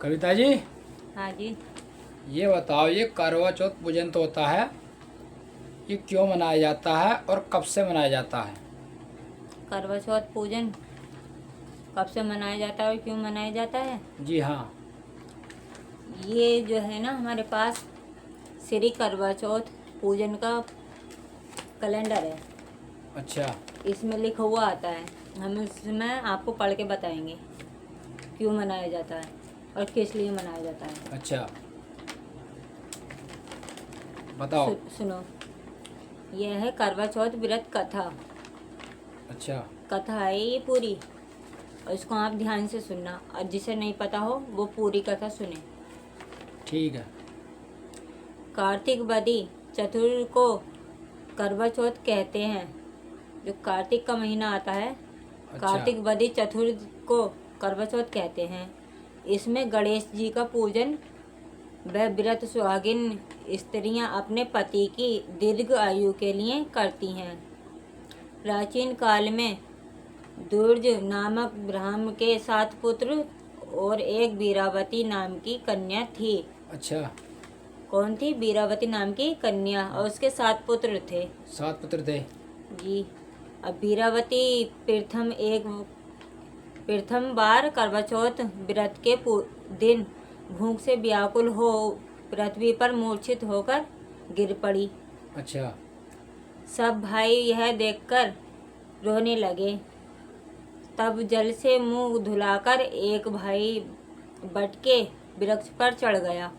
कविता जी, हाँ जी। ये बताओ, ये करवा चौथ पूजन तो होता है, ये क्यों मनाया जाता है और कब से मनाया जाता है? करवा चौथ पूजन कब से मनाया जाता है और क्यों मनाया जाता है? जी हाँ। ये जो है ना, हमारे पास श्री करवा चौथ पूजन का कैलेंडर है। अच्छा। इसमें लिखा हुआ आता है। हम इसमें आपको पढ़ के बताएंगे क्यों मनाया जाता है और किस लिए मनाया जाता है। अच्छा, बताओ। सुनो, यह है करवा चौथ व्रत कथा। अच्छा। कथा है ये पूरी, और इसको आप ध्यान से सुनना, और जिसे नहीं पता हो वो पूरी कथा सुने। ठीक है। कार्तिक बदी चतुर्थ को करवा चौथ कहते हैं। जो कार्तिक का महीना आता है, अच्छा। कार्तिक बदी चतुर्थ को करवा चौथ कहते हैं। इसमें गणेश जी का पूजन व व्रत सुहागिन स्त्रियां अपने पति की दीर्घ आयु के लिए करती हैं। प्राचीन काल में दुर्ज नामक ब्राह्मण के 7 पुत्र और एक बीरावती नाम की कन्या थी। अच्छा। कौन थी? बीरावती नाम की कन्या, और उसके 7 पुत्र थे। 7 पुत्र थे। जी। अब बीरावती प्रथम बार करवा चौथ व्रत के दिन भूख से व्याकुल हो पृथ्वी पर मूर्छित होकर गिर पड़ी। अच्छा। सब भाई यह देखकर रोने लगे। तब जल से मुंह धुलाकर एक भाई बट के वृक्ष पर चढ़ गया।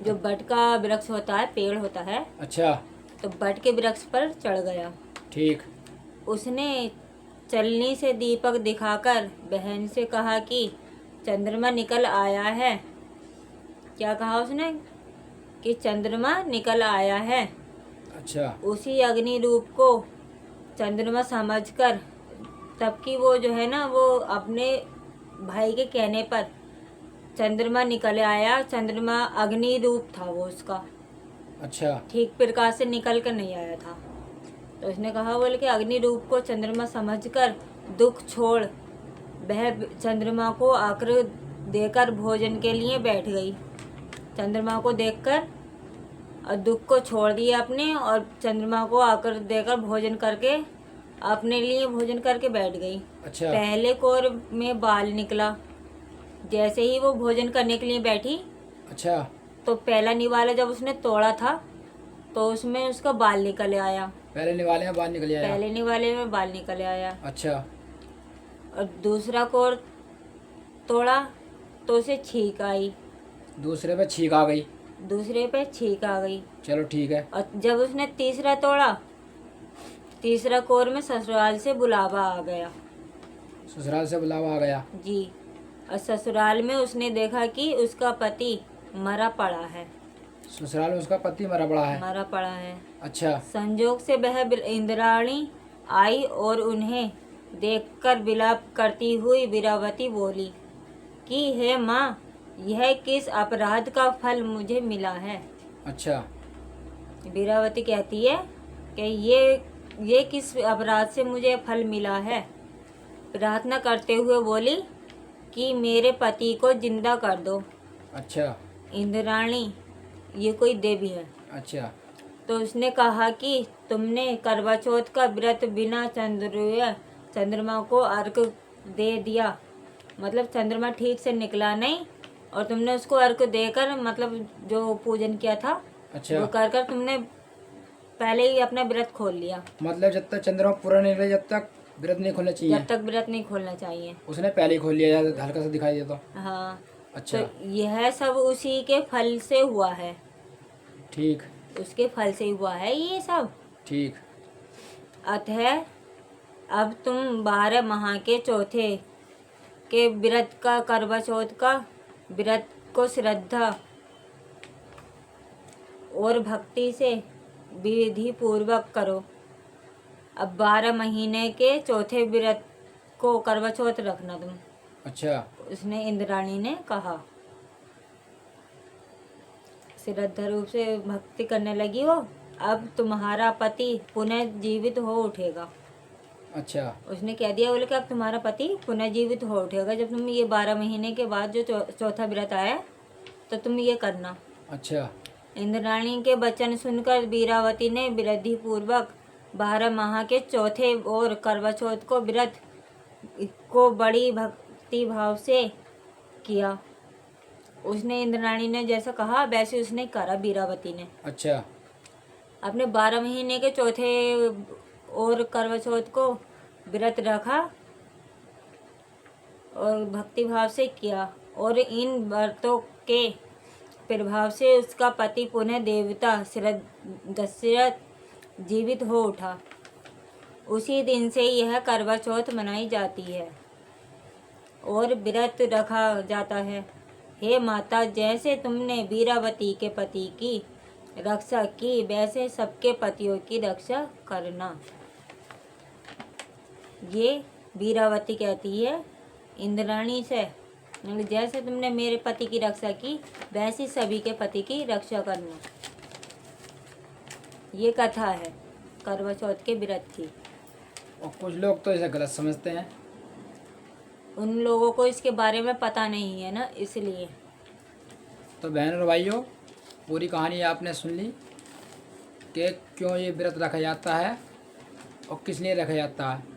जो बट का वृक्ष होता है, पेड़ होता है, अच्छा। तो बट के वृक्ष पर चढ़ गया। ठीक। उसने चलनी से दीपक दिखाकर बहन से कहा कि चंद्रमा निकल आया है। क्या कहा उसने? कि चंद्रमा निकल आया है। अच्छा। उसी अग्नि रूप को चंद्रमा समझकर, तब की वो जो है ना, वो अपने भाई के कहने पर चंद्रमा निकल आया। चंद्रमा अग्नि रूप था वो उसका, अच्छा। ठीक प्रकाश से निकल कर नहीं आया था। तो उसने कहा, बोले कि अग्नि रूप को चंद्रमा समझकर दुख छोड़ वह चंद्रमा को आकर देकर भोजन के लिए बैठ गई। चंद्रमा को देखकर और दुख को छोड़ दिया अपने, और चंद्रमा को आकर देकर भोजन करके अपने लिए भोजन करके बैठ गई। अच्छा। पहले कोर में बाल निकला। जैसे ही वो भोजन करने के लिए बैठी, अच्छा। तो पहला निवाला जब उसने तोड़ा था, तो उसमें उसका बाल निकल आया। पहले निवाले में बाहर निकल आया। पहले निवाले में बाल निकल आया। अच्छा। और दूसरा कोर तोड़ा तो उसे छींक आई। दूसरे पे छींक आ गई। दूसरे पे छींक आ गई। चलो ठीक है। और जब उसने तीसरा तोड़ा, तीसरा कोर में ससुराल से बुलावा आ गया। ससुराल से बुलावा आ गया। जी। और ससुराल में उसने देखा कि उसका पति मरा पड़ा है। ससुराल में उसका पति मरा पड़ा है। मरा पड़ा है। अच्छा। संजोग से वह इंद्राणी आई और उन्हें देखकर विलाप करती हुई वीरावती बोली कि हे माँ, यह किस अपराध का फल मुझे मिला है? अच्छा। वीरावती कहती है कि ये किस अपराध से मुझे फल मिला है? प्रार्थना करते हुए बोली कि मेरे पति को जिंदा कर दो। अच्छा। इंद्राणी ये कोई देवी है। अच्छा। तो उसने कहा कि तुमने करवा चौथ का व्रत बिना चंद्रमा को अर्घ दे दिया, मतलब चंद्रमा ठीक से निकला नहीं, और तुमने उसको अर्घ देकर, मतलब जो पूजन किया था, अच्छा। वो कर कर तुमने पहले ही अपना व्रत खोल लिया। मतलब जब तक चंद्रमा पूरा नहीं निकले, जब तक व्रत नहीं खोलना चाहिए। जब तक व्रत नहीं खोलना चाहिए। उसने पहले ही खोल लिया, हल्का सा दिखाई दे तो। हाँ। अच्छा। तो यह सब उसी के फल से हुआ है। ठीक। उसके फल से हुआ है ये सब। ठीक। अतः अब तुम 12 माह के चौथे के व्रत का, करवा चौथ का व्रत को श्रद्धा और भक्ति से विधि पूर्वक करो। अब 12 महीने के चौथे व्रत को करवा चौथ रखना तुम। अच्छा। उसने, इंद्राणी ने कहा। श्रद्धा रूप से भक्ति करने लगी वो। अब तुम्हारा पति पुनः जीवित हो उठेगा। अच्छा। उसने कह दिया बोले कि अब तुम्हारा पति पुनर्जीवित हो उठेगा जब तुम ये 12 महीने के बाद जो चौथा व्रत आया तो तुम ये करना। अच्छा। इंद्राणी के वचन सुनकर वीरावती ने विधि पूर्वक 12 माह के चौथे और करवा चौथ को व्रत को बड़ी भक्ति भाव से किया। उसने इंद्राणी ने जैसा कहा वैसे उसने करा वीरावती ने। अच्छा। अपने 12 महीने के चौथे और करवा चौथ को व्रत रखा और भक्ति भाव से किया और इन व्रतों के प्रभाव से उसका पति पुनः देवता दशरथ जीवित हो उठा। उसी दिन से यह करवा चौथ मनाई जाती है और व्रत रखा जाता है। हे माता, जैसे तुमने वीरावती के पति की रक्षा की वैसे सबके पतियों की रक्षा करना। ये वीरावती कहती है इंद्राणी से, जैसे तुमने मेरे पति की रक्षा की वैसे सभी के पति की रक्षा करना। ये कथा है करवा चौथ के व्रत की। और कुछ लोग तो इसे गलत समझते हैं। उन लोगों को इसके बारे में पता नहीं है ना, इसलिए। तो बहनों और भाइयों, पूरी कहानी आपने सुन ली कि क्यों ये व्रत रखा जाता है और किस लिए रखा जाता है।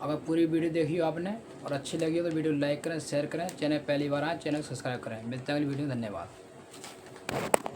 अगर पूरी वीडियो देखी हो आपने और अच्छी लगी हो तो वीडियो लाइक करें, शेयर करें, चैनल पहली बार आए चैनल सब्सक्राइब करें। मिलते हैं अगली वीडियो में। धन्यवाद।